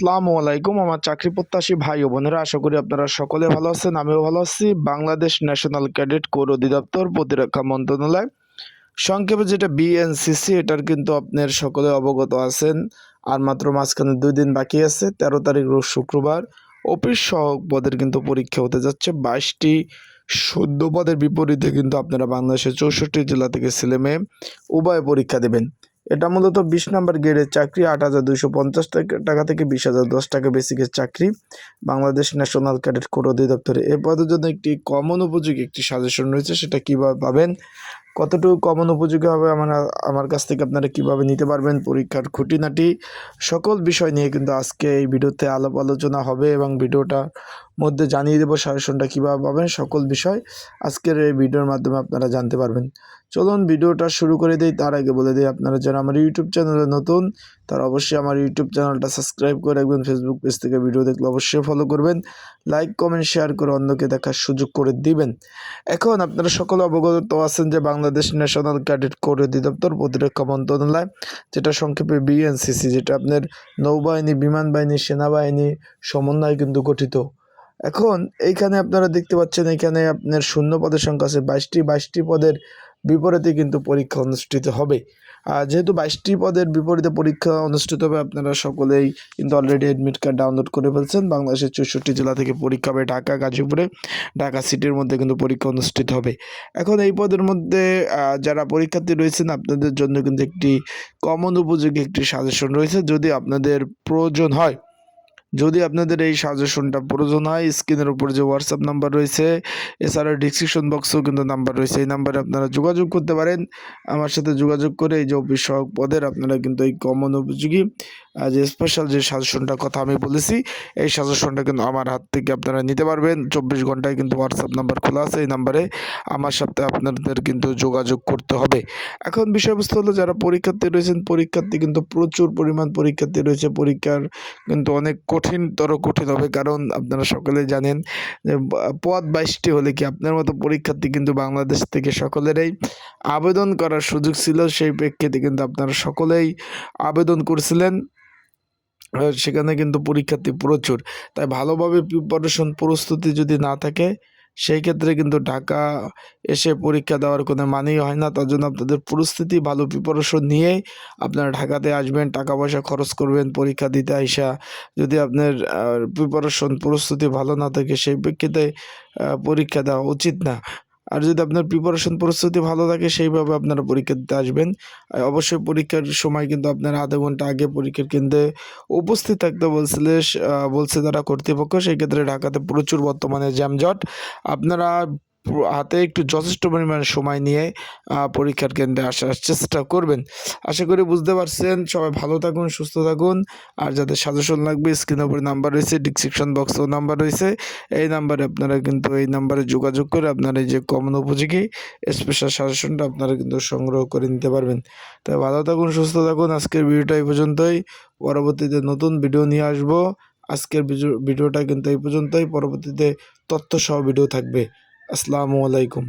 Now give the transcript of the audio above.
আসসালামু আলাইকুম আমার চাকরি প্রত্যাশী ভাই ও বোনেরা, আশা করি আপনারা সকলে ভালো আছেন। আমিও ভালো আছি। বাংলাদেশ ন্যাশনাল ক্যাডেট কোর অধিদপ্তর প্রতিরক্ষা মন্ত্রণালয়, সংক্ষেপে যেটা বিএনসিসি, এটার কিন্তু আপনার সকলে অবগত আছেন। আর মাত্র মাঝখানে 2 দিন বাকি আছে। 13 তারিখ রোজ শুক্রবার অফিস সহক পদের কিন্তু পরীক্ষা হতে যাচ্ছে। 22টি সদ্য পদের বিপরীতে কিন্তু আপনারা বাংলাদেশের 64 জেলা থেকে ছেলে মেয়ে উভয় পরীক্ষা দেবেন। এটা মূলত 20 নম্বর গ্রেডের চাকরি। 8,250 টাকা থেকে 20,010 টাকা বেসিকের চাকরি। বাংলাদেশ ন্যাশনাল ক্যাডেট কোর অধিদপ্তরে এই পদের জন্য একটি কমন উপযোগী একটি সাজেশন রয়েছে। সেটা কীভাবে পাবেন, কতটুকু কমন উপযোগী হবে, আমার কাছ থেকে আপনারা কিভাবে নিতে পারবেন, পরীক্ষার খুঁটিনাটি সকল বিষয় নিয়ে কিন্তু আজকে এই ভিডিওতে আলোচনা হবে এবং ভিডিওটার মধ্যে জানিয়ে দেবো সাজেশনটা কীভাবে পাবেন। সকল বিষয় আজকের এই ভিডিওর মাধ্যমে আপনারা জানতে পারবেন। চলুন ভিডিওটা শুরু করে দিই। তার আগে বলে দিই, আপনারা যারা আমার ইউটিউব চ্যানেলে নতুন তারা অবশ্যই আমার ইউটিউব চ্যানেলটা সাবস্ক্রাইব করে রাখবেন। ফেসবুক পেজ থেকে ভিডিও দেখলে অবশ্যই ফলো করবেন। লাইক কমেন্ট শেয়ার করে অন্যকে দেখার সুযোগ করে দিবেন। এখন আপনারা সকলে অবগত আছেন যে বাংলাদেশ ন্যাশনাল ক্যাডেট কোর অধিদপ্তর প্রতিরক্ষা মন্ত্রণালয়, যেটা সংক্ষেপে বিএনসিসি, যেটা আপনার নৌবাহিনী, বিমান বাহিনী, সেনাবাহিনী সমন্বয়ে কিন্তু গঠিত। এখন এইখানে আপনারা দেখতে পাচ্ছেন, এখানে আপনার শূন্য পদের সংখ্যা আছে 22টি পদের বিপরীতে কিন্তু পরীক্ষা অনুষ্ঠিত হবে। আর যেহেতু 22টি পদের বিপরীতে পরীক্ষা অনুষ্ঠিত হবে, আপনারা সকলেই কিন্তু অলরেডি অ্যাডমিট কার্ড ডাউনলোড করে ফেলছেন। বাংলাদেশের 64 জেলা থেকে পরীক্ষা হবে। ঢাকা, গাজীপুরে, ঢাকা সিটির মধ্যে কিন্তু পরীক্ষা অনুষ্ঠিত হবে। এখন এই পদের মধ্যে যারা পরীক্ষার্থী রয়েছেন, আপনাদের জন্য কিন্তু একটি কমন উপযোগী একটি সাজেশন রয়েছে। যদি আপনাদের প্রয়োজন হয়, যদি আপনাদের এই সাজেশনটা প্রয়োজন হয়, স্ক্রিনের উপর যে হোয়াটসঅ্যাপ নাম্বার রয়েছে, এছাড়া ডিসক্রিপশন বক্সেও কিন্তু নাম্বার রয়েছে, এই নাম্বারে আপনারা যোগাযোগ করতে পারেন। আমার সাথে যোগাযোগ করে এই যে অফিস সহায়ক পদের আপনারা কিন্তু এই কমন উপযোগী যে স্পেশাল যে সাজেশনটার কথা আমি বলেছি, এই সাজেশনটা কিন্তু আমার হাত থেকে আপনারা নিতে পারবেন। 24 ঘন্টায় কিন্তু হোয়াটসঅ্যাপ নাম্বার খোলা আছে। এই নাম্বারে আমার সাথে আপনাদের কিন্তু যোগাযোগ করতে হবে। এখন বিষয়বস্তু হলো, যারা পরীক্ষার্থী রয়েছেন, পরীক্ষার্থী কিন্তু প্রচুর পরিমাণ পরীক্ষার্থী রয়েছে। পরীক্ষার কিন্তু অনেক কঠিন হবে, কারণ আপনারা সকলে জানেন যে পদ 22টি হলে কি আপনার মতো পরীক্ষার্থী কিন্তু বাংলাদেশ থেকে সকলেরই আবেদন করার সুযোগ ছিল। সেই প্রেক্ষিতে কিন্তু আপনারা সকলেই আবেদন করছিলেন। সেখানে কিন্তু পরীক্ষার্থী প্রচুর। তাই ভালোভাবে প্রিপারেশন প্রস্তুতি যদি না থাকে, সেই ক্ষেত্রে কিন্তু ঢাকা এসে পরীক্ষা দেওয়ার কোনো মানেই হয় না। তার জন্য আপনাদের পরিস্থিতি ভালো প্রিপারেশন নিয়েই আপনারা ঢাকাতে আসবেন, টাকা পয়সা খরচ করবেন পরীক্ষা দিতে আইসা। যদি আপনার প্রস্তুতি ভালো না থাকে, সেই প্রেক্ষিতে পরীক্ষা দেওয়া উচিত না। আর যদি আপনার প্রিপারেশন প্রস্তুতি ভালো থাকে, সেইভাবে আপনারা পরীক্ষা দিতে আসবেন। অবশ্যই পরীক্ষার সময় কিন্তু আপনারা আধা ঘন্টা আগে পরীক্ষার কেন্দ্রে উপস্থিত থাকতে বলছে তারা কর্তৃপক্ষ। সেই ক্ষেত্রে ঢাকাতে প্রচুর বর্তমানে জ্যামজট। আপনারা হাতে একটু যথেষ্ট পরিমাণে সময় নিয়ে পরীক্ষার কেন্দ্রে আসার চেষ্টা করবেন। আশা করি বুঝতে পারছেন। সবাই ভালো থাকুন, সুস্থ থাকুন। আর যাদের সাজেশন লাগবে, স্ক্রিনের উপরে নাম্বার রয়েছে, ডিসক্রিপশন বক্সেও নাম্বার রয়েছে, এই নাম্বারে আপনারা কিন্তু এই নাম্বারে যোগাযোগ করে আপনারা এই যে কমন উপযোগী স্পেশাল সাজেশনটা আপনারা কিন্তু সংগ্রহ করে নিতে পারবেন। তাই ভালো থাকুন, সুস্থ থাকুন। আজকের ভিডিওটা এই পর্যন্তই। পরবর্তীতে নতুন ভিডিও নিয়ে আসবো। আজকের ভিডিওটা কিন্তু এই পর্যন্তই। পরবর্তীতে তথ্য সহ ভিডিও থাকবে। আসসালামু আলাইকুম।